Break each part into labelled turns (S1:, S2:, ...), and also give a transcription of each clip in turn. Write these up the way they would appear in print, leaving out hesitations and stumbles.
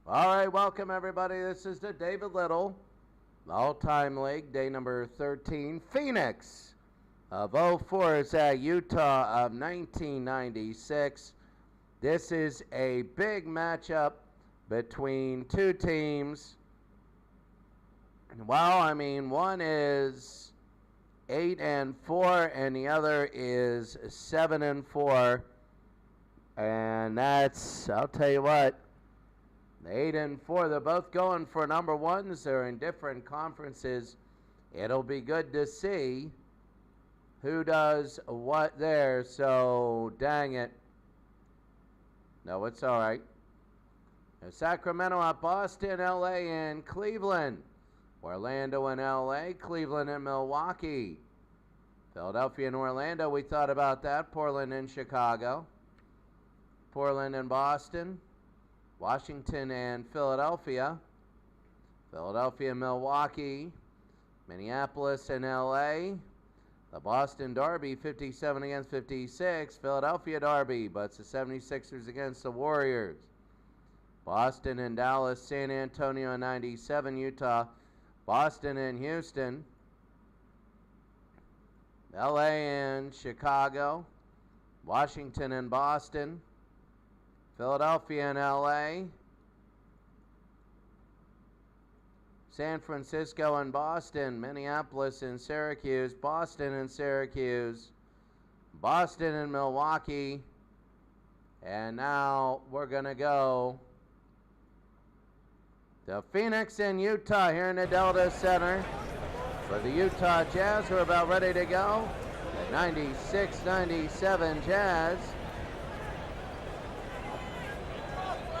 S1: All right, welcome everybody. This is the David Little All-Time League, day number 13. Phoenix of 04 is at Utah of 1996. This is a big matchup between two teams. Well, I mean, one is 8-4 and the other is 7-4. And that's, I'll tell you what, the 8-4, they're both going for number ones. They're in different conferences. It'll be good to see who does what there. So, dang it. No, it's all right. Sacramento at Boston, LA, and Cleveland. Orlando and LA, Cleveland and Milwaukee. Philadelphia and Orlando, we thought about that. Portland and Chicago. Portland and Boston. Washington and Philadelphia. Philadelphia and Milwaukee. Minneapolis and LA. The Boston Derby, 57 against 56. Philadelphia Derby, but it's the 76ers against the Warriors. Boston and Dallas, San Antonio and 97, Utah. Boston and Houston. LA and Chicago. Washington and Boston. Philadelphia and LA. San Francisco and Boston. Minneapolis and Syracuse. Boston and Syracuse. Boston and Milwaukee. And now we're going to go to Phoenix and Utah here in the Delta Center for the Utah Jazz, who are about ready to go. The 96-97 Jazz.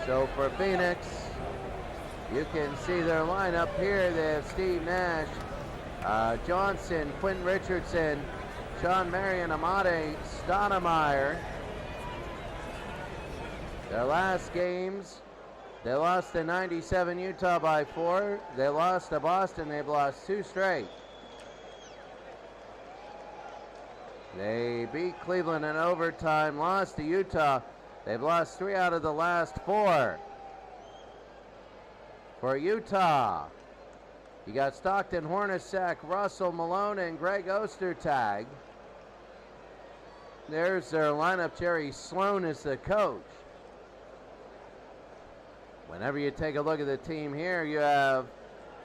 S1: So for Phoenix, you can see their lineup here. They have Steve Nash, Johnson, Quentin Richardson, Sean Marion, Amade Stoudemire. Their last games, they lost to 97 Utah by 4. They lost to Boston. They've lost 2 straight. They beat Cleveland in overtime, lost to Utah. They've lost 3 out of the last 4. For Utah, you got Stockton, Hornacek, Russell, Malone, and Greg Ostertag. There's their lineup. Jerry Sloan is the coach. Whenever you take a look at the team here, you have,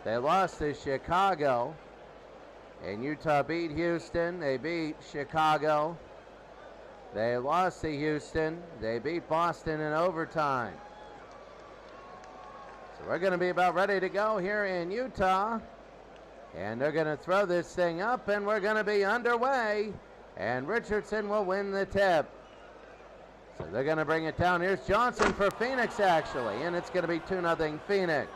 S1: they lost to Chicago, and Utah beat Houston. They beat Chicago. They lost to Houston. They beat Boston in overtime. So we're going to be about ready to go here in Utah. And they're going to throw this thing up, and we're going to be underway. And Richardson will win the tip. So they're going to bring it down. Here's Johnson for Phoenix, actually. And it's going to be 2-0 Phoenix.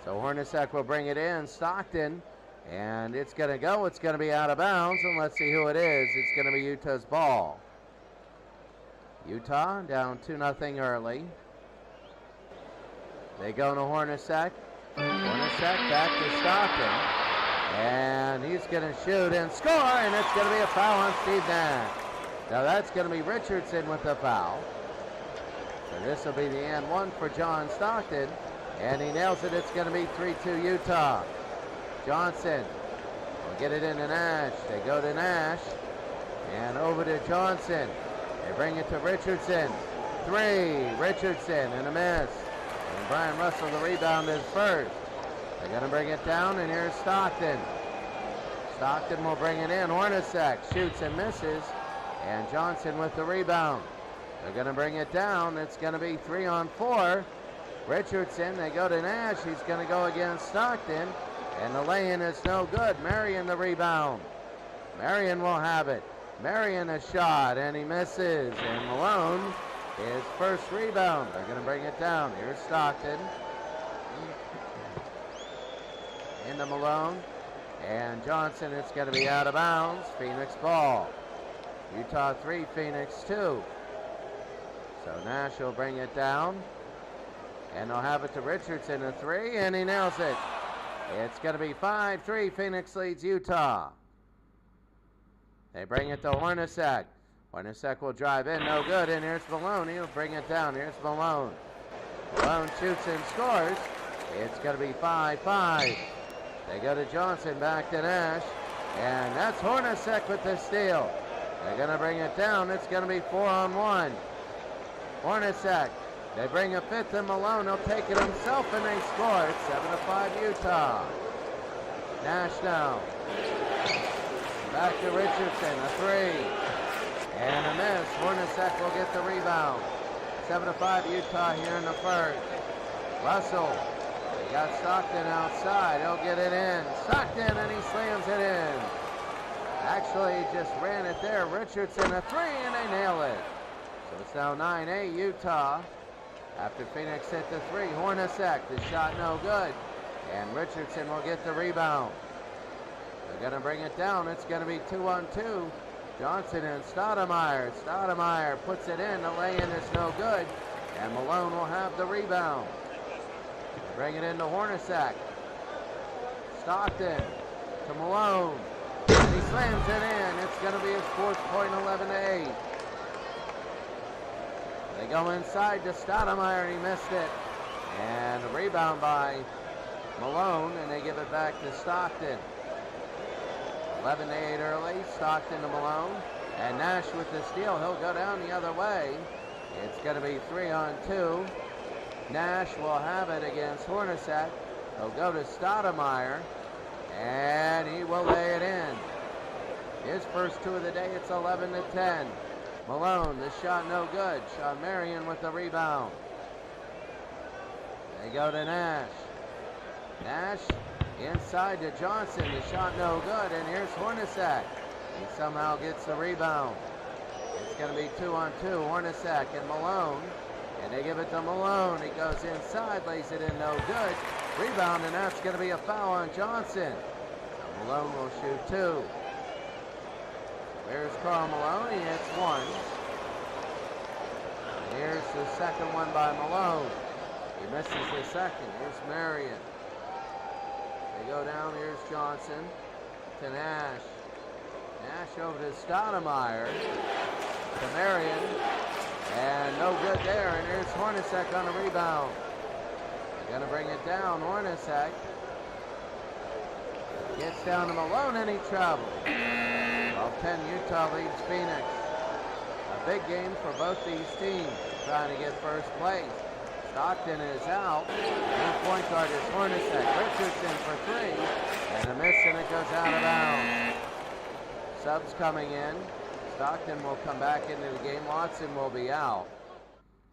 S1: So Hornacek will bring it in. Stockton. And it's going to go. It's going to be out of bounds. And let's see who it is. It's going to be Utah's ball. Utah down 2-0 early. They go to Hornacek. Hornacek back to Stockton. And he's going to shoot and score. And it's going to be a foul on Steve Nash. Now that's going to be Richardson with the foul. So this will be the and one for John Stockton. And he nails it. It's going to be 3-2 Utah. Johnson will get it into Nash. They go to Nash. And over to Johnson. They bring it to Richardson. 3. Richardson and a miss. And Brian Russell, the rebound, is first. They're going to bring it down, and here's Stockton. Stockton will bring it in. Hornacek shoots and misses. And Johnson with the rebound. They're going to bring it down. It's going to be 3-on-4. Richardson, they go to Nash. He's going to go against Stockton. And the lay-in is no good. Marion the rebound. Marion will have it. Marion a shot, and he misses. And Malone, his first rebound. They're going to bring it down. Here's Stockton. Into Malone. And Johnson, it's going to be out of bounds. Phoenix ball. Utah 3, Phoenix 2. So Nash will bring it down. And they'll have it to Richardson, a 3, and he nails it. It's going to be 5-3. Phoenix leads Utah. They bring it to Hornacek. Hornacek will drive in, no good, and here's Malone. He'll bring it down. Here's Malone. Malone shoots and scores. It's going to be 5-5. They go to Johnson, back to Nash. And that's Hornacek with the steal. They're going to bring it down. It's going to be 4-on-1. Hornacek. They bring a fifth and Malone. He'll take it himself and they score. It's 7-5 Utah. Nash now. Back to Richardson. A three. And a miss. Hornacek will get the rebound. 7-5 Utah here in the first. Russell. They got Stockton outside. He'll get it in. Stockton, and he slams it in. Actually, he just ran it there. Richardson, a three, and they nail it. So it's now 9-8 Utah. After Phoenix hit the three, Hornacek, the shot no good. And Richardson will get the rebound. They're going to bring it down. It's going to be 2-on-2. Johnson and Stoudemire. Stoudemire puts it in. The lay-in is no good. And Malone will have the rebound. They bring it into Hornacek. Stockton to Malone. And he slams it in. It's going to be his fourth point, 11-8. They go inside to Stoudemire, and he missed it. And a rebound by Malone, and they give it back to Stockton. 11-8 early. Stockton to Malone. And Nash with the steal. He'll go down the other way. It's going to be 3-on-2. Nash will have it against Hornacek. He'll go to Stoudemire. And he will lay it in. His first two of the day, it's 11-10. Malone, the shot no good. Sean Marion with the rebound. They go to Nash. Nash inside to Johnson. The shot no good. And here's Hornacek. He somehow gets the rebound. It's going to be 2-on-2. Hornacek and Malone. And they give it to Malone. He goes inside, lays it in no good. Rebound, and that's going to be a foul on Johnson. So Malone will shoot two. There's Karl Malone. He hits one. And here's the second one by Malone. He misses the second. Here's Marion. They go down. Here's Johnson to Nash. Nash over to Stoudemire. To Marion. And no good there. And here's Hornacek on a rebound. They're going to bring it down. Hornacek gets down to Malone, and he travels. 12-10 Utah leads Phoenix. A big game for both these teams, trying to get first place. Stockton is out. And point guard is Hornacek. Richardson for three. And a miss, and it goes out of bounds. Subs coming in. Stockton will come back into the game. Watson will be out.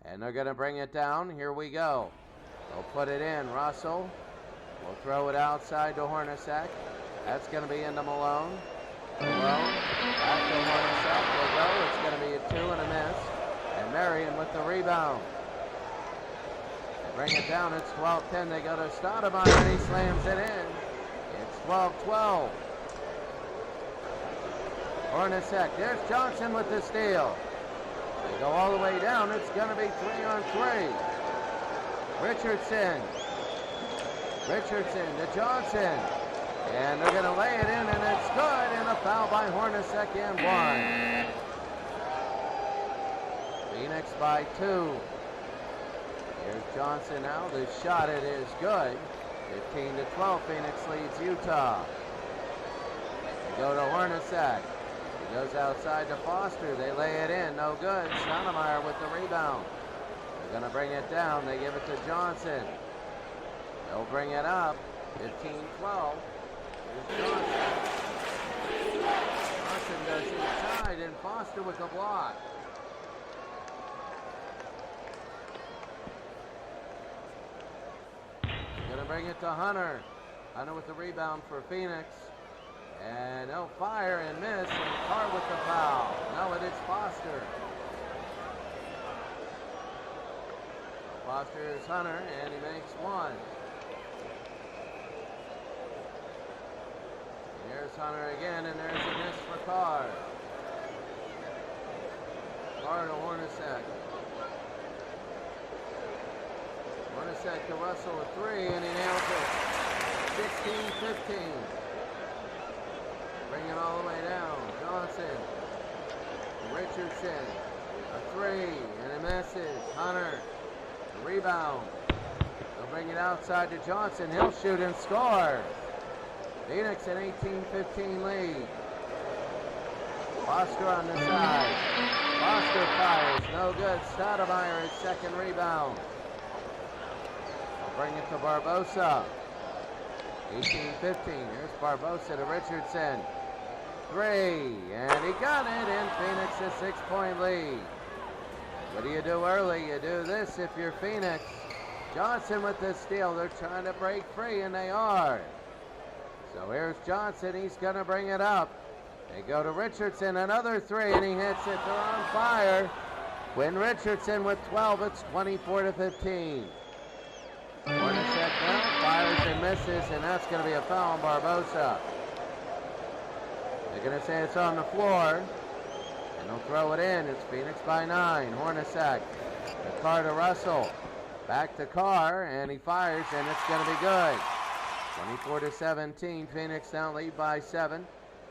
S1: And they're going to bring it down. Here we go. They'll put it in. Russell will throw it outside to Hornacek. That's going to be into Malone. Malone back to Hornacek. Will go. It's going to be a two and a miss. And Marion with the rebound. They bring it down. It's 12-10. They go to Stoudemire, and he slams it in. It's 12-12. Hornacek. There's Johnson with the steal. They go all the way down. It's going to be 3-on-3. Richardson to Johnson. And they're going to lay it in, and it's good. And a foul by Hornacek and one. Phoenix by two. Here's Johnson now. The shot, it is good. 15-12. Phoenix leads Utah. They go to Hornacek. He goes outside to Foster. They lay it in. No good. Stoudemire with the rebound. They're going to bring it down. They give it to Johnson. They'll bring it up. 15-12. Here's Johnson. Johnson goes inside, and Foster with the block. Going to bring it to Hunter. Hunter with the rebound for Phoenix. And they'll fire and miss, and Carr with the foul. No, it is Foster. Foster is Hunter, and he makes one. And here's Hunter again, and there's a miss for Carr. Carr to Hornacek. Hornacek to Russell with three, and he nails it. 16-15. Bring it all the way down. Johnson. Richardson. A three, and it misses. Hunter. The rebound. They'll bring it outside to Johnson. He'll shoot and score. Phoenix an 18-15 lead. Foster on the side. Foster fires. No good. Stoudemire's second rebound. They'll bring it to Barbosa. 18-15. Here's Barbosa to Richardson. 3. And he got it in Phoenix a 6-point lead. What do you do early? You do this if you're Phoenix. Johnson with the steal. They're trying to break free, and they are. So here's Johnson. He's going to bring it up. They go to Richardson. Another 3, and he hits it. They're on fire. Quinn Richardson with 12. It's 24-15. Hornacek now fires and misses, and that's going to be a foul on Barbosa. They're going to say it's on the floor, and they'll throw it in. It's Phoenix by 9. Hornacek. The Carr to Russell. Back to Carr, and he fires, and it's going to be good. 24-17. Phoenix now lead by 7.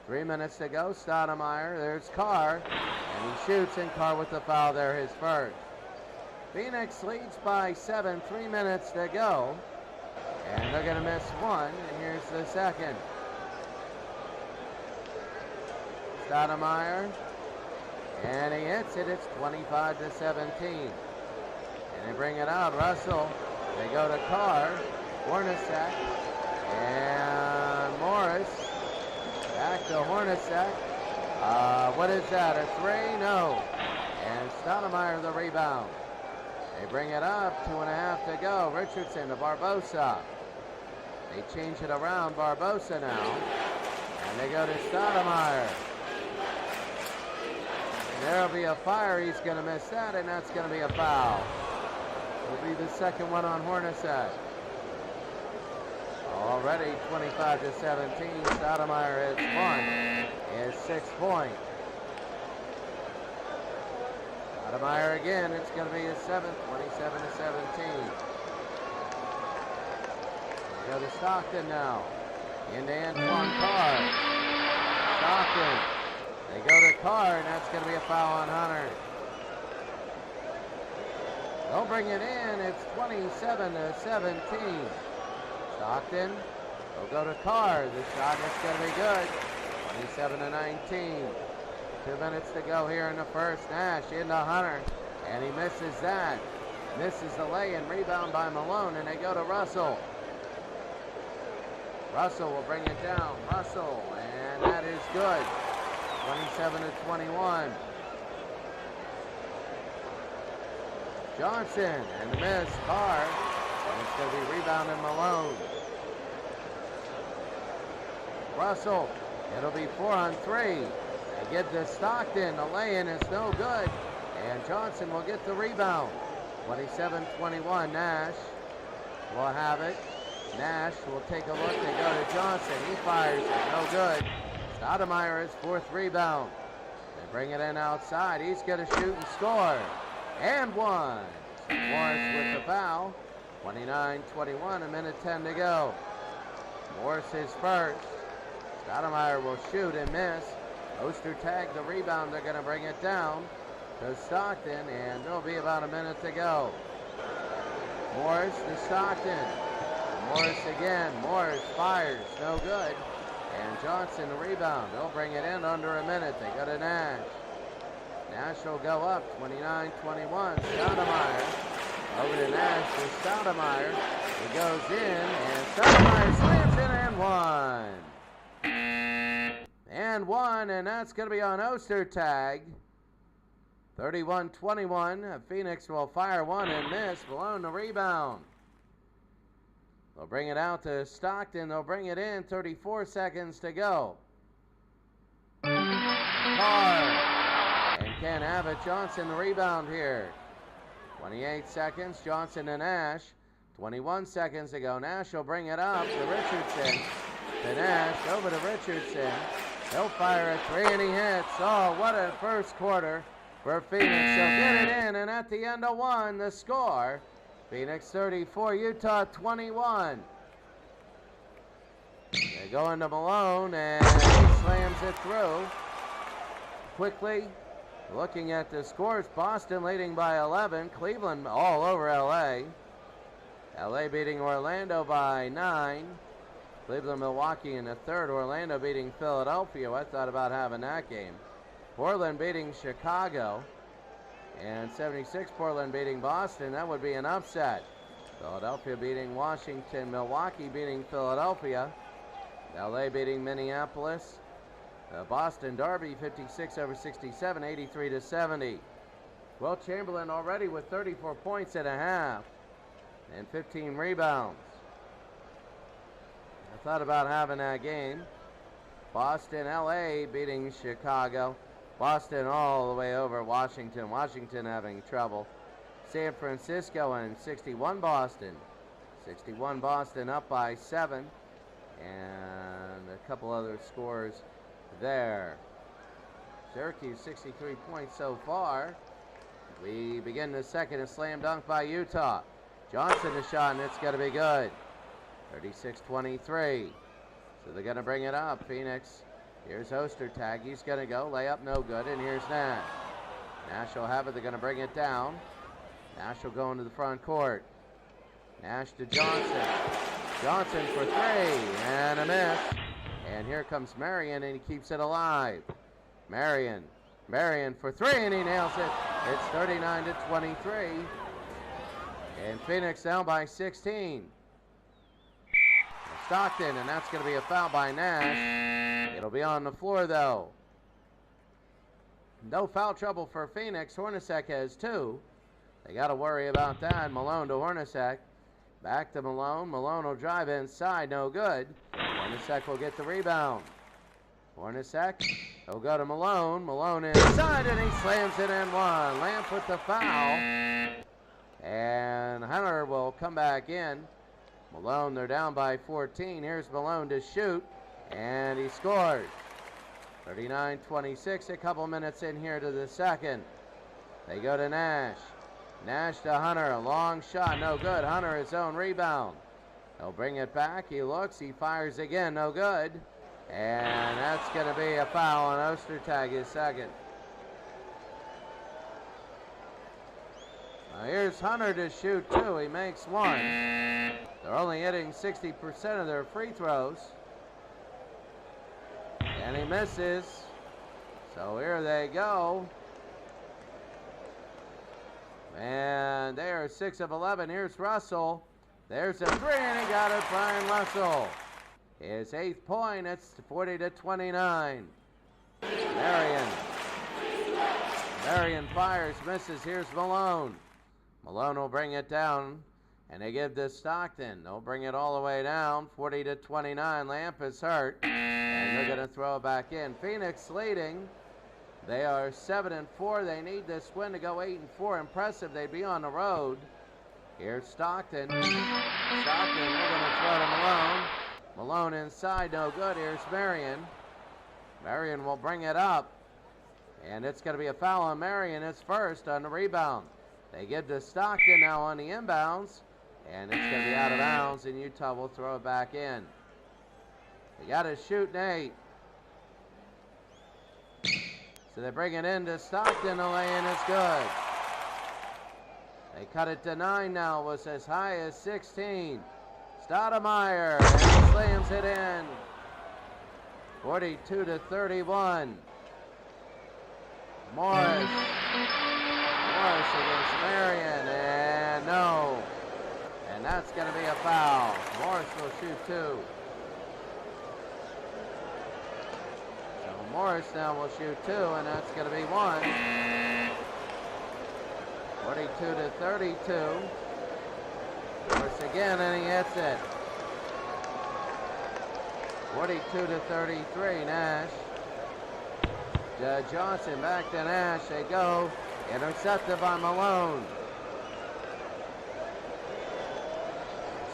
S1: 3 minutes to go. Stoudemire. There's Carr, and he shoots, and Carr with the foul there, his first. Phoenix leads by 7. 3 minutes to go, and they're going to miss one, and here's the second. Stoudemire, and he hits it. It's 25-17. And they bring it out. Russell. They go to Carr. Hornacek. And Morris. Back to Hornacek. What is that? A 3? No. And Stoudemire the rebound. They bring it up. 2.5 to go. Richardson to Barbosa. They change it around. Barbosa now. And they go to Stoudemire. There'll be a fire. He's going to miss that, and that's going to be a foul. It'll be the second one on Hornacek. Already 25-17. Stoudemire has won his 6th point. Stoudemire again. It's going to be his 7th. 27-17. We go to Stockton now. Into Antoine Carr. Stockton. They go to Carr, and that's going to be a foul on Hunter. They'll bring it in. It's 27-17. Stockton will go to Carr. The shot is going to be good. 27-19. 2 minutes to go here in the first. Nash into Hunter, and he misses that. Misses the lay-in. Rebound by Malone, and they go to Russell. Russell will bring it down. Russell, and that is good. 27-21. Johnson, and the miss. Carr, and it's going to be rebounded Malone. Russell, it'll be 4 on 3. They get to Stockton. The lay-in is no good, and Johnson will get the rebound. 27-21. Nash will have it. Nash will take a look. They go to Johnson. He fires it. No good. Stoudemire his 4th rebound. They bring it in outside. He's going to shoot and score. And one. Morris with the foul. 29-21. 1:10 to go. Morris is first. Stoudemire will shoot and miss. Ostertag the rebound. They're going to bring it down to Stockton, and there'll be about a minute to go. Morris to Stockton. Morris again. Morris fires. No good. And Johnson the rebound. They'll bring it in under a minute. They go to Nash. Nash will go up. 29-21. Stoudemire. Over to Nash to Stoudemire. He goes in, and Stoudemire slams in and one. And one, and that's going to be on Ostertag. 31-21. Phoenix will fire one and miss. Malone the rebound. They'll bring it out to Stockton. They'll bring it in. 34 seconds to go. Carr. And can't have it. Johnson the rebound here. 28 seconds. Johnson to Nash. 21 seconds to go. Nash will bring it up to Richardson. To Nash. Over to Richardson. He'll fire a 3, and he hits. Oh, what a first quarter for Phoenix. They'll get it in, and at the end of one, the score. Phoenix 34, Utah 21. They go into Malone, and he slams it through. Quickly, Looking at the scores, Boston leading by 11. Cleveland all over LA. LA beating Orlando by 9. Cleveland, Milwaukee in the third. Orlando beating Philadelphia. I thought about having that game. Portland beating Chicago. And 76, Portland beating Boston. That would be an upset. Philadelphia beating Washington. Milwaukee beating Philadelphia. LA beating Minneapolis. The Boston Derby 56 over 67, 83 to 70. Will Chamberlain already with 34 points at a half and 15 rebounds. I thought about having that game. Boston, LA beating Chicago. Boston all the way over Washington. Washington having trouble. San Francisco and 61 Boston. 61 Boston up by 7. And a couple other scores there. Syracuse 63 points so far. We begin the second. A slam dunk by Utah. Johnson the shot, and it's going to be good. 36-23. So they're going to bring it up. Phoenix. Here's Ostertag. He's going to go. Layup no good. And here's Nash. Nash will have it. They're going to bring it down. Nash will go into the front court. Nash to Johnson. Johnson for 3. And a miss. And here comes Marion, and he keeps it alive. Marion for 3, and he nails it. It's 39-23. And Phoenix down by 16. Stockton, and that's going to be a foul by Nash. It'll be on the floor, though. No foul trouble for Phoenix. Hornacek has 2. They got to worry about that. Malone to Hornacek. Back to Malone. Malone will drive inside. No good. Hornacek will get the rebound. Hornacek will go to Malone. Malone inside, and he slams it in one. Lamp with the foul. And Hunter will come back in. Malone, they're down by 14. Here's Malone to shoot, and he scores. 39-26, a couple minutes in here to the second. They go to Nash. Nash to Hunter, a long shot, no good. Hunter his own rebound. He'll bring it back. He looks, he fires again, no good. And that's going to be a foul on Ostertag, his second. Now here's Hunter to shoot 2. He makes 1. They're only hitting 60% of their free throws. And he misses. So here they go. And they are 6 of 11. Here's Russell. There's a 3, and he got it. Brian Russell. His 8th point. It's 40-29. Marion fires, misses. Here's Malone. Malone will bring it down, and they give this Stockton. They'll bring it all the way down. 40-29. Lamp is hurt, and they're going to throw it back in. Phoenix leading. They are 7-4. They need this win to go 8-4. Impressive. They'd be on the road. Here's Stockton. They're going to throw to Malone. Malone inside, no good. Here's Marion. Marion will bring it up. And it's going to be a foul on Marion. It's first on the rebound. They give to Stockton now on the inbounds. And it's going to be out of bounds, and Utah will throw it back in. They got to shoot Nate. So they bring it in to Stockton. The lay-in is good. They cut it to 9 now. It was as high as 16. Stoudemire, and he slams it in. 42-31. Morris against Marion, and no. And that's going to be a foul. Morris will shoot 2. So Morris now will shoot 2, and that's going to be 1. 42-32. Morris again, and he hits it. 42-33, Nash. Johnson back to Nash. They go. Intercepted by Malone.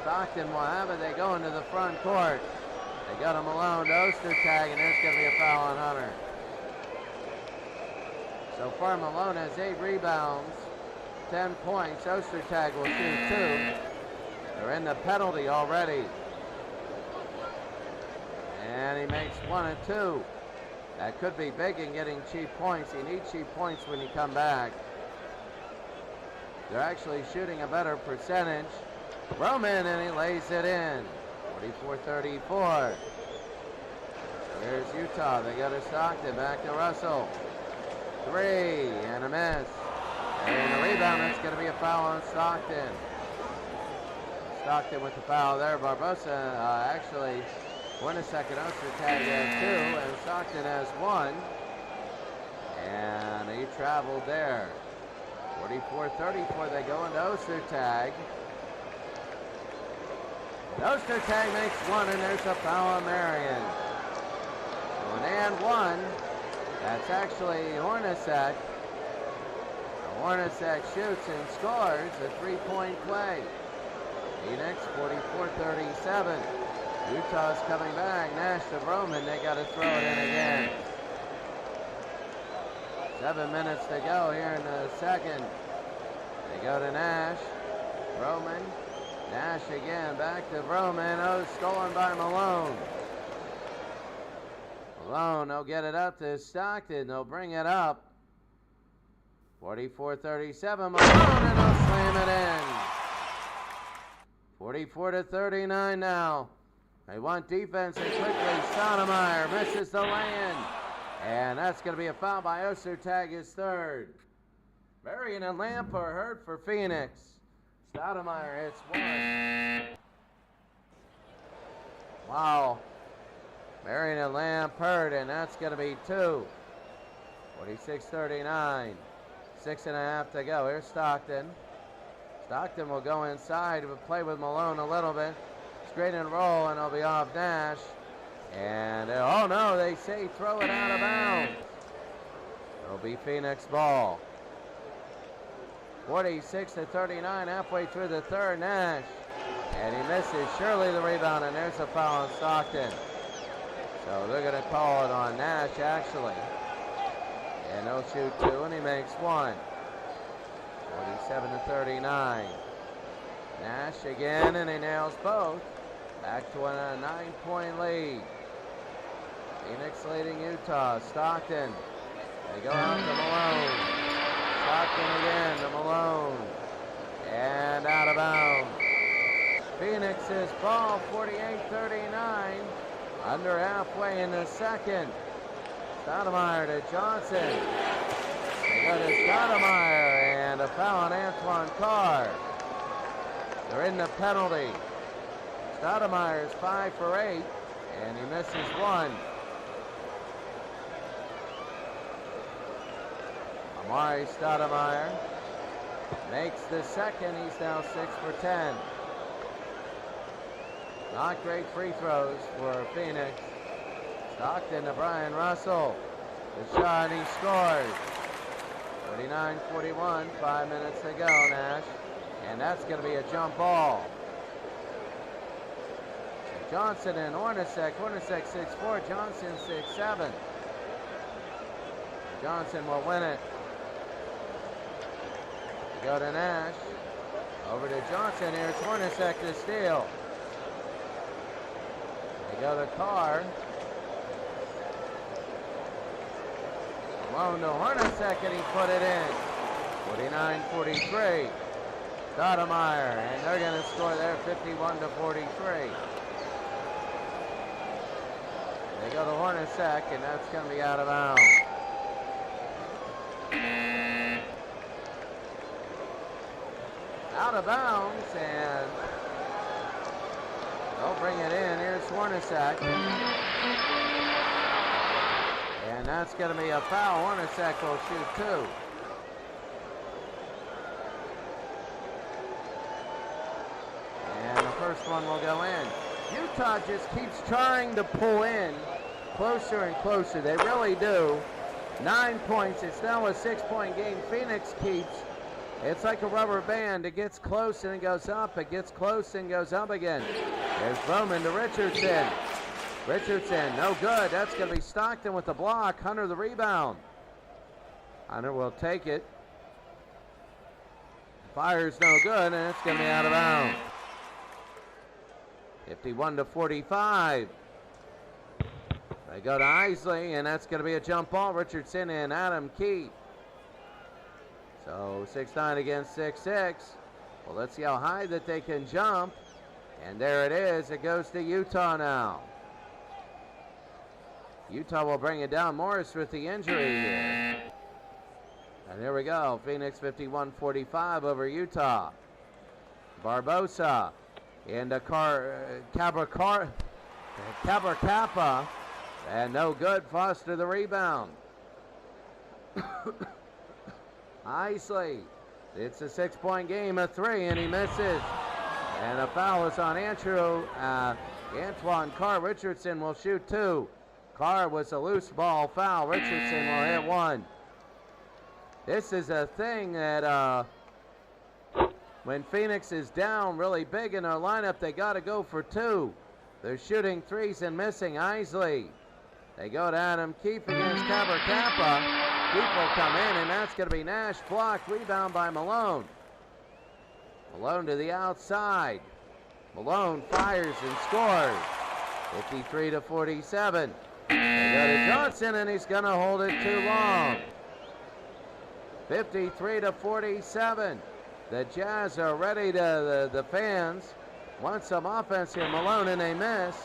S1: Stockton will have it. They go into the front court. They go to Malone to Ostertag, and there's going to be a foul on Hunter. So far, Malone has 8 rebounds, 10 points. Ostertag will shoot 2. They're in the penalty already. And he makes 1 and 2. That could be big in getting cheap points. You need cheap points when you come back. They're actually shooting a better percentage. Roman, and he lays it in. 44-34. Here's Utah. They go to Stockton. Back to Russell. 3 and a miss. And the rebound, it's going to be a foul on Stockton. Stockton with the foul there. Barbosa actually won a second. Ostertag has 2, and Stockton has 1. And he traveled there. 44-34, they go into Ostertag. Ostertag makes 1, and there's a foul on Marion. So an and 1. That's actually Hornacek. Hornacek shoots and scores a 3-point play. Phoenix 44-37. Utah's coming back. Nash to Roman. They got to throw it in again. 7 minutes to go here in the second. They go to Nash. Roman. Nash again. Back to Roman. Oh, stolen by Malone. Malone, they'll get it up to Stockton. They'll bring it up. 44-37. Malone, and they'll slam it in. 44-39 now. They want defense, and quickly Stoudemire misses the lay-in. And that's going to be a foul by Ostertag, his third. Marion and Lamp are hurt for Phoenix. Stoudemire hits 1. Wow. Marion and Lamp hurt, and that's going to be 2. 46-39. 6.5 to go. Here's Stockton. Stockton will go inside, but play with Malone a little bit. Straight and roll, and it'll be off Nash. And, oh no, they say throw it out of bounds. It'll be Phoenix ball. 46-39, halfway through the third, Nash. And he misses Shirley the rebound, and there's a foul on Stockton. So they're going to call it on Nash, actually. And he'll shoot 2, and he makes 1. 47-39. Nash again, and he nails both. Back to a 9-point lead. Phoenix leading Utah. Stockton. They go out to Malone. Stockton again to Malone. And out of bounds. Phoenix's ball, 48-39. Under halfway in the second. Stoudemire to Johnson. They go to Stoudemire, and a foul on Antoine Carr. They're in the penalty. Stoudemire is 5 for 8, and he misses 1. Amari Stoudemire makes the second. He's now 6 for 10. Not great free throws for Phoenix. Stockton to Brian Russell. The shot, he scores. 49-41, 5 minutes to go, Nash. And that's going to be a jump ball. Johnson and Hornacek. Hornacek 6'4", Johnson 6'7". Johnson will win it. They go to Nash. Over to Johnson. Here's Hornacek to steal. They go to Carr. Malone to Hornacek, and he put it in. 49-43. Stoudemire, and they're going to score there 51-43. They go to Hornacek, and that's going to be out of bounds. Out of bounds, and they'll bring it in. Here's Hornacek. And that's going to be a foul. Hornacek will shoot 2. And the first one will go in. Utah just keeps trying to pull in closer and closer. They really do. 9 points. It's now a 6-point game. Phoenix keeps. It's like a rubber band. It gets close and it goes up. It gets close and goes up again. There's Bowman to Richardson. Richardson, no good. That's going to be Stockton with the block. Hunter the rebound. Hunter will take it. Fire's no good, and it's going to be out of bounds. 51-45. They go to Isley, and that's going to be a jump ball. Richardson and Adam Keith. So 6'9" against 6'6". Well, let's see how high that they can jump. And there it is. It goes to Utah now. Utah will bring it down. Morris with the injury here. And here we go. Phoenix 51-45 over Utah. Barbosa into Cabracapa. And no good. Foster the rebound. Isley. It's a 6-point game, a 3, and he misses. And a foul is on Antoine Carr. Richardson will shoot 2. Carr was a loose ball foul. Richardson will hit 1. This is a thing that when Phoenix is down really big in their lineup, they got to go for 2. They're shooting 3s and missing. Isley. They go to Adam Keefe against Cabracapa. Keefe will come in, and that's going to be Nash. Blocked. Rebound by Malone. Malone to the outside. Malone fires and scores. 53-47. They go to Johnson, and he's going to hold it too long. 53-47. The Jazz are ready to, the fans want some offense here. Malone, and they miss.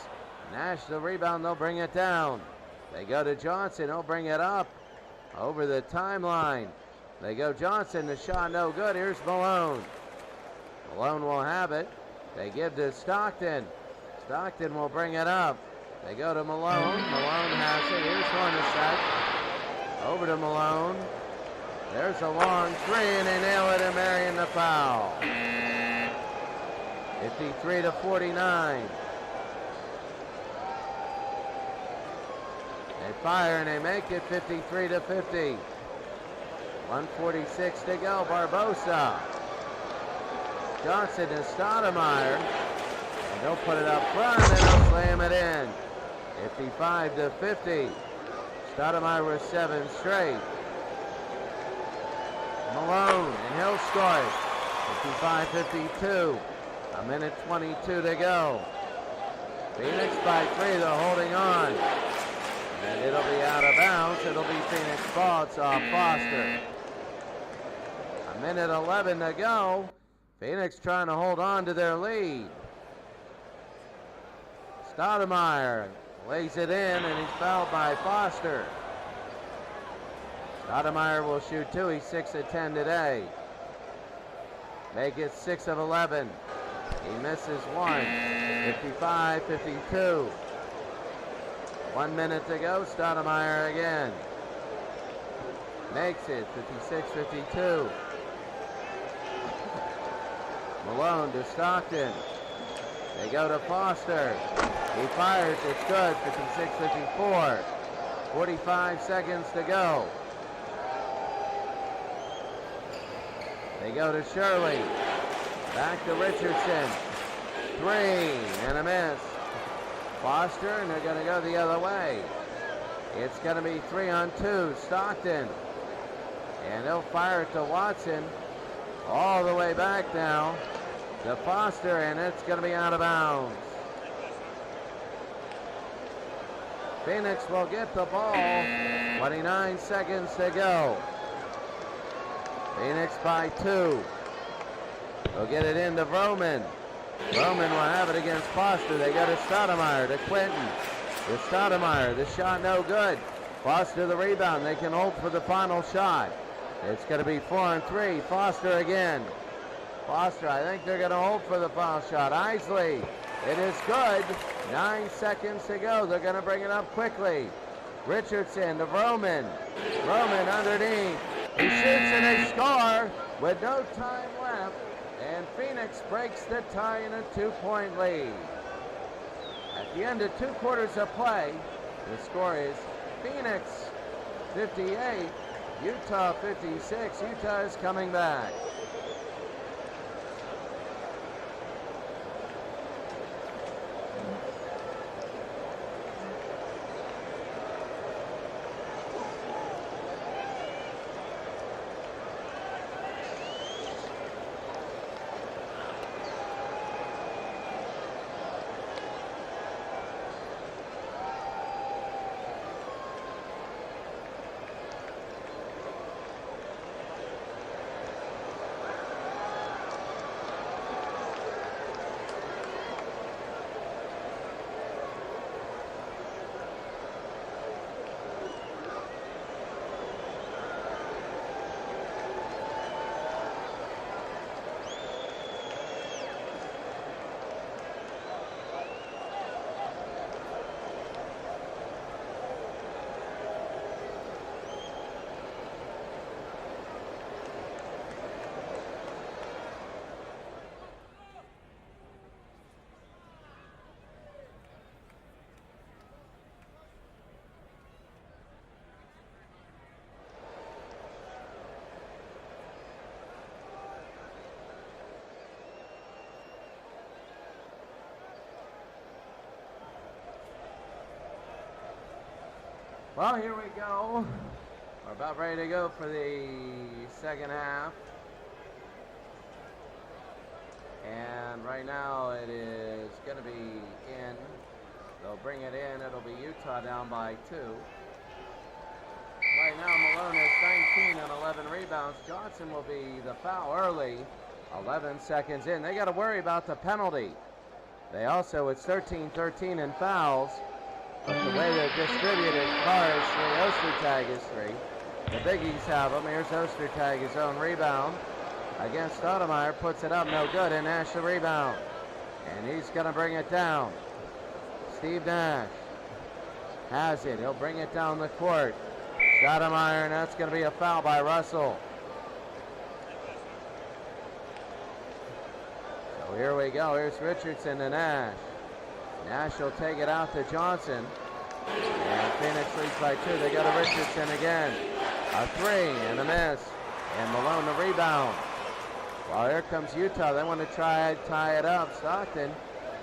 S1: Nash the rebound, they'll bring it down. They go to Johnson, he'll bring it up over the timeline. They go Johnson, the shot no good. Here's Malone. Malone will have it. They give to Stockton. Stockton will bring it up. They go to Malone. Malone has it. Here's one to set. Over to Malone. There's a long 3, and they nail it, and Marion the foul. 53-49. They fire, and they make it 53-50. 1:46 to go. Barbosa. Johnson to Stoudemire. And they'll put it up front, and they'll slam it in. 55-50. Stoudemire with 7 straight. Malone, and he'll score it. 55-52. A minute 22 to go. Phoenix by 3, they're holding on. And it'll be out of bounds. It'll be Phoenix ball. It's off Foster. A minute 11 to go. Phoenix trying to hold on to their lead. Stoudemire lays it in, and he's fouled by Foster. Stoudemire will shoot 2. He's 6 of 10 today. Make it 6 of 11. He misses 1. 55-52. 1 minute to go. Stoudemire again. Makes it 56-52. Malone to Stockton. They go to Foster. He fires. It's good. 56-54. 45 seconds to go. They go to Shirley. Back to Richardson. 3 and a miss. Foster, and they're going to go the other way. It's going to be 3-on-2. Stockton. And they'll fire it to Watson. All the way back now to Foster, and it's going to be out of bounds. Phoenix will get the ball. 29 seconds to go. Phoenix by 2. They'll get it into Vroman. Vroman will have it against Foster. They go to Stoudemire, to Quinton. To Stoudemire, the shot no good. Foster the rebound. They can hold for the final shot. It's going to be 4-on-3. Foster again. Foster, I think they're going to hold for the final shot. Isley, it is good. 9 seconds to go. They're going to bring it up quickly. Richardson to Vroman. Vroman underneath. He shoots and they score with no time left. And Phoenix breaks the tie in a 2-point lead. At the end of 2 quarters of play, the score is Phoenix 58, Utah 56. Utah is coming back. Well, here we go. We're about ready to go for the second half. And right now it is going to be in. They'll bring it in. It'll be Utah down by 2. Right now Malone has 19 and 11 rebounds. Johnson will be the foul early. 11 seconds in. They got to worry about the penalty. They also, it's 13-13 in fouls. But the way they're distributed, Carr is 3, Ostertag is 3. The Biggies have them. Here's Ostertag, his own rebound. Against Stoudemire, puts it up, no good, and Nash the rebound. And he's going to bring it down. Steve Nash has it. He'll bring it down the court. Stoudemire, and that's going to be a foul by Russell. So here we go. Here's Richardson to Nash. Nash will take it out to Johnson. And Phoenix leads by 2. They go to Richardson again. A 3 and a miss. And Malone the rebound. Well, here comes Utah. They want to try to tie it up. Stockton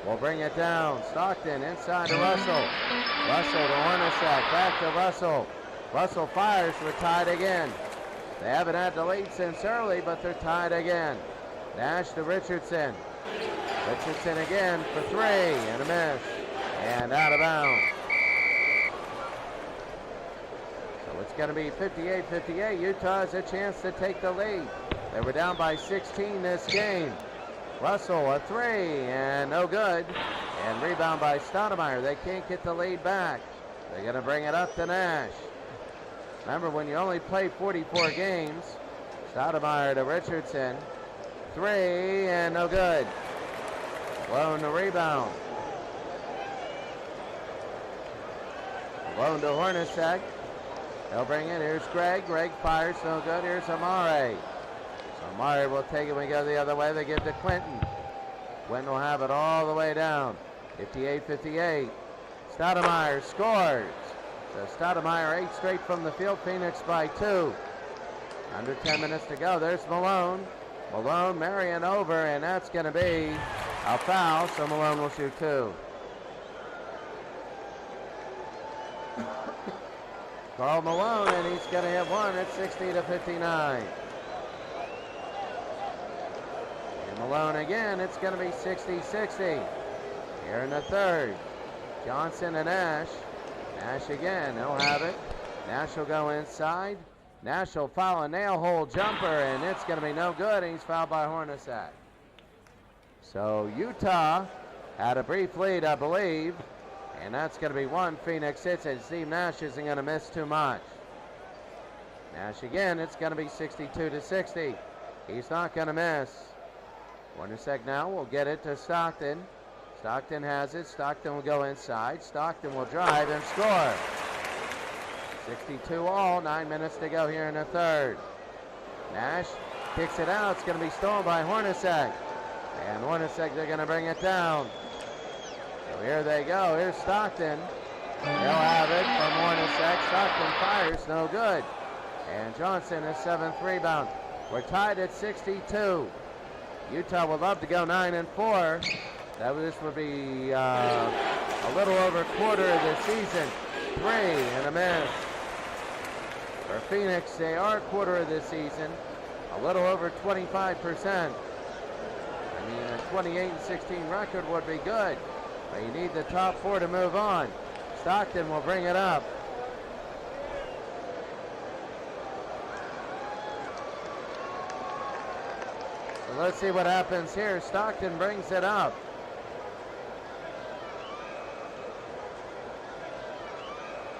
S1: will bring it down. Stockton inside to Russell. Russell to Hornacek. Back to Russell. Russell fires. We're tied again. They haven't had the lead since early, but they're tied again. Nash to Richardson. Richardson again for 3 and a miss. And out of bounds. So it's going to be 58-58. Utah has a chance to take the lead. They were down by 16 this game. Russell a 3 and no good. And rebound by Stoudemire. They can't get the lead back. They're going to bring it up to Nash. Remember, when you only play 44 games, Stoudemire to Richardson. 3 and no good. Malone the rebound. Malone to Hornacek. They'll bring it. Here's Greg. Greg fires. No good. Here's Amare. So Amare will take it when we go the other way. They give to Quinton. Quinton will have it all the way down. 58-58. Stoudemire scores. So Stoudemire 8 straight from the field. Phoenix by 2. Under 10 minutes to go. There's Malone. Malone marrying over, and that's going to be a foul, so Malone will shoot 2. Karl Malone, and he's going to hit 1 at 60-59. And Malone again, it's going to be 60-60. Here in the third, Johnson and Nash. Nash again, he'll have it. Nash will go inside. Nash will foul a nail hole jumper, and it's going to be no good, and he's fouled by Hornacek. So Utah had a brief lead, I believe, and that's going to be 1. Phoenix hits it. Steve Nash isn't going to miss too much. Nash again, it's going to be 62-60. He's not going to miss. Hornacek now will get it to Stockton. Stockton has it. Stockton will go inside. Stockton will drive and score. 62 all, 9 minutes to go here in the third. Nash kicks it out. It's going to be stolen by Hornacek. And Hornacek, they're going to bring it down. So here they go. Here's Stockton. They'll have it from Hornacek. Stockton fires, no good. And Johnson, his 7th rebound. We're tied at 62. Utah would love to go 9-4. This would be a little over a quarter of the season. 3 and a miss. For Phoenix, they are a quarter of the season. A little over 25%. I mean, a 28-16 record would be good. But you need the top 4 to move on. Stockton will bring it up. So let's see what happens here. Stockton brings it up.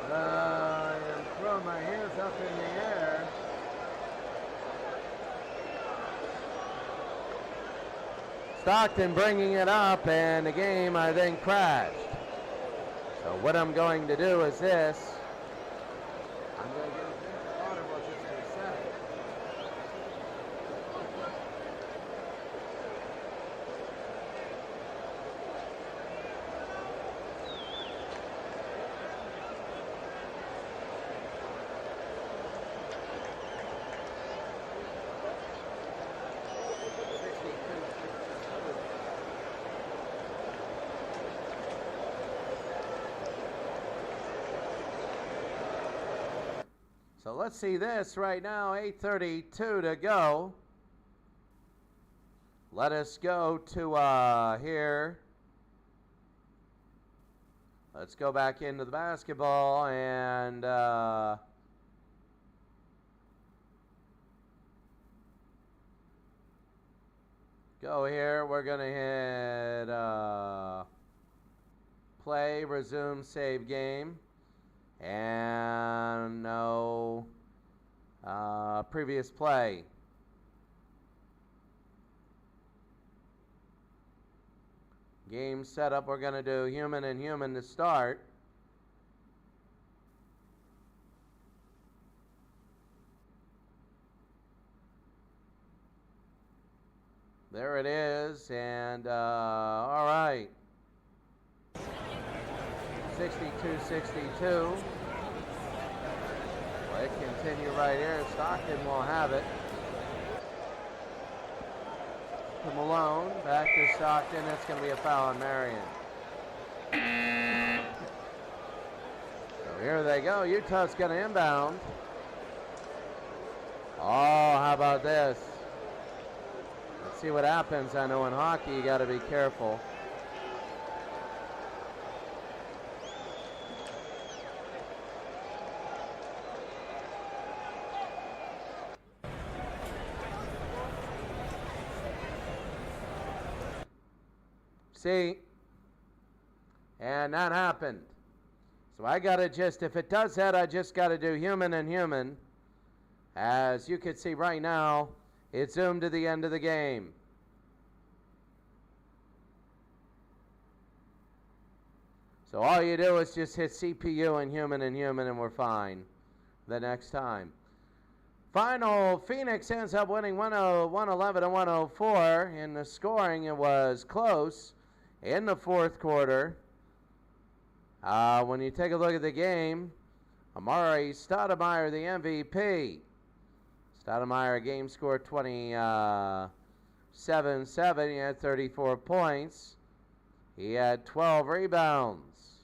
S1: I am throwing my hands up in the air. Stockton bringing it up, and the game, I think, crashed. So what I'm going to do is this. I'm going to get a drink of water while just for a second. So let's see this right now, 8:32 to go. Let us go to here. Let's go back into the basketball and go here. We're going to hit play, resume, save game. And no previous play. Game setup, we're going to do human and human to start. There it is, and all right. 62-62. Let it continue right here. Stockton will have it. To Malone, back to Stockton. That's going to be a foul on Marion. So here they go. Utah's going to inbound. Oh, how about this? Let's see what happens. I know in hockey you got to be careful. See, and that happened. So I got to just, if it does that, I just got to do human and human. As you can see right now, it's zoomed to the end of the game. So all you do is just hit CPU and human, and we're fine the next time. Final, Phoenix ends up winning 111 to 104. In the scoring, it was close. In the fourth quarter, when you take a look at the game, Amari Stoudemire, the MVP. Stoudemire, game score 27-7. He had 34 points. He had 12 rebounds.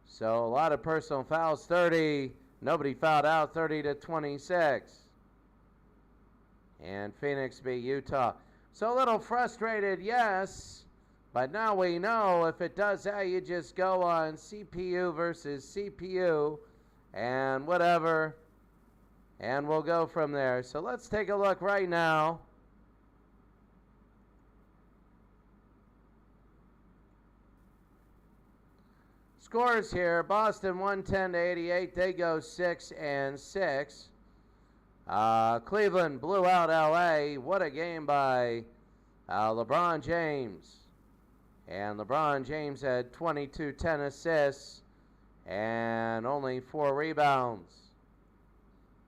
S1: So a lot of personal fouls, 30. Nobody fouled out, 30 to 26. And Phoenix beat Utah. So a little frustrated, yes, but now we know if it does that, you just go on CPU versus CPU and whatever, and we'll go from there. So let's take a look right now. Scores here, Boston 110 to 88, they go 6-6. Cleveland blew out LA. What a game by LeBron James. And LeBron James had 22, 10 assists and only 4 rebounds.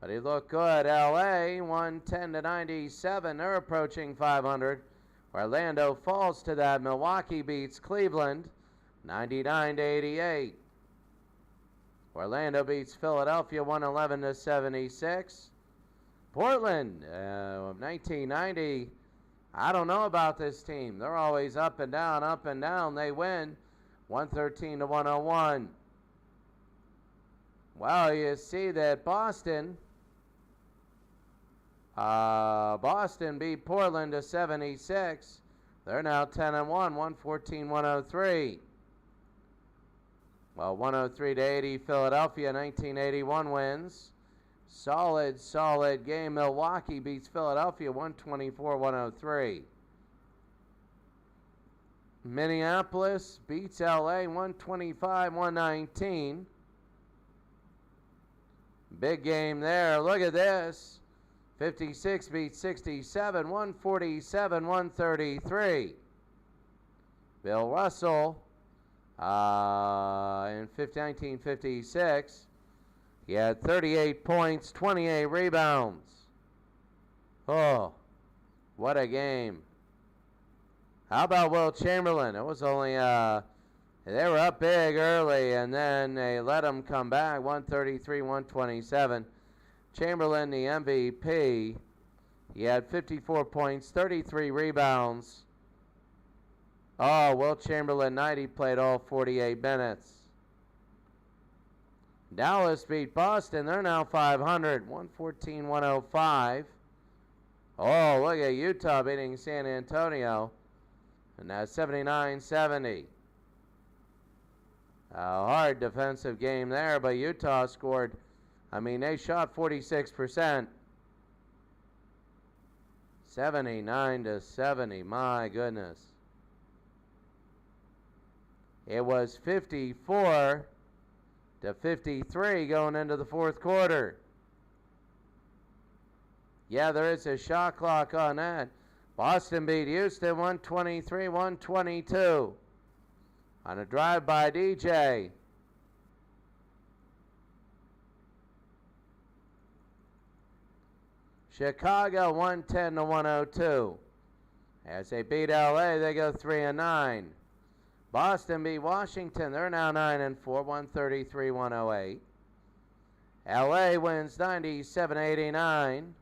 S1: But he looked good. LA 110 to 97. They're approaching 500. Orlando falls to that. Milwaukee beats Cleveland 99 to 88. Orlando beats Philadelphia 111 to 76. Portland, 1990, I don't know about this team. They're always up and down, up and down. They win 113 to 101. Well, you see that Boston beat Portland to 76. They're now 10-1, 114-103. Well, 103 to 80, Philadelphia, 1981 wins. Solid game. Milwaukee beats Philadelphia 124-103. Minneapolis beats LA 125-119. Big game there. Look at this. 56 beats 67, 147-133. Bill Russell in 1956. He had 38 points, 28 rebounds. Oh, what a game. How about Will Chamberlain? It was only, they were up big early, and then they let them come back, 133-127. Chamberlain, the MVP, he had 54 points, 33 rebounds. Oh, Will Chamberlain night, he played all 48 minutes. Dallas beat Boston. They're now 500, 114-105. Oh, look at Utah beating San Antonio. And that's 79-70. A hard defensive game there, but Utah scored. I mean, they shot 46%. 79-70, my goodness. It was 54-53 going into the fourth quarter. Yeah, there is a shot clock on that. Boston beat Houston 123-122 on a drive by DJ. Chicago 110-102. As they beat LA, they go 3-9. Boston beat Washington. They're now 9-4, 133-108. LA wins 97-89.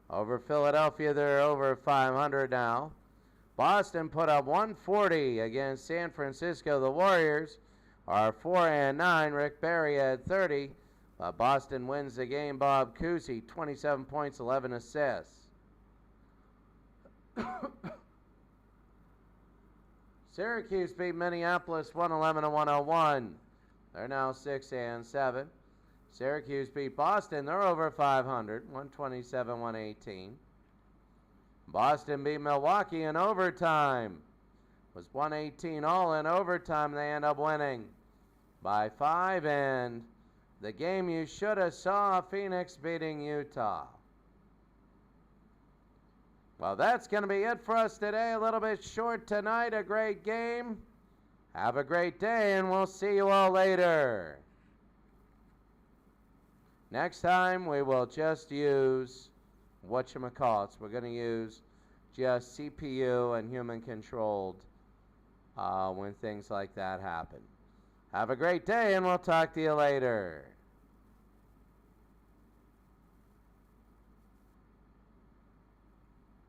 S1: Over Philadelphia, they're over 500 now. Boston put up 140 against San Francisco. The Warriors are 4-9. Rick Barry had 30. But Boston wins the game. Bob Cousy, 27 points, 11 assists. Syracuse beat Minneapolis 111-101. They're now 6-7. Syracuse beat Boston. They're over 500, 127-118. Boston beat Milwaukee in overtime. It was 118 all in overtime. They end up winning by 5, and the game you should have saw, Phoenix beating Utah. Well, that's going to be it for us today. A little bit short tonight. A great game. Have a great day, and we'll see you all later. Next time, we will just use whatchamacallits. We're going to use just CPU and human-controlled when things like that happen. Have a great day, and we'll talk to you later.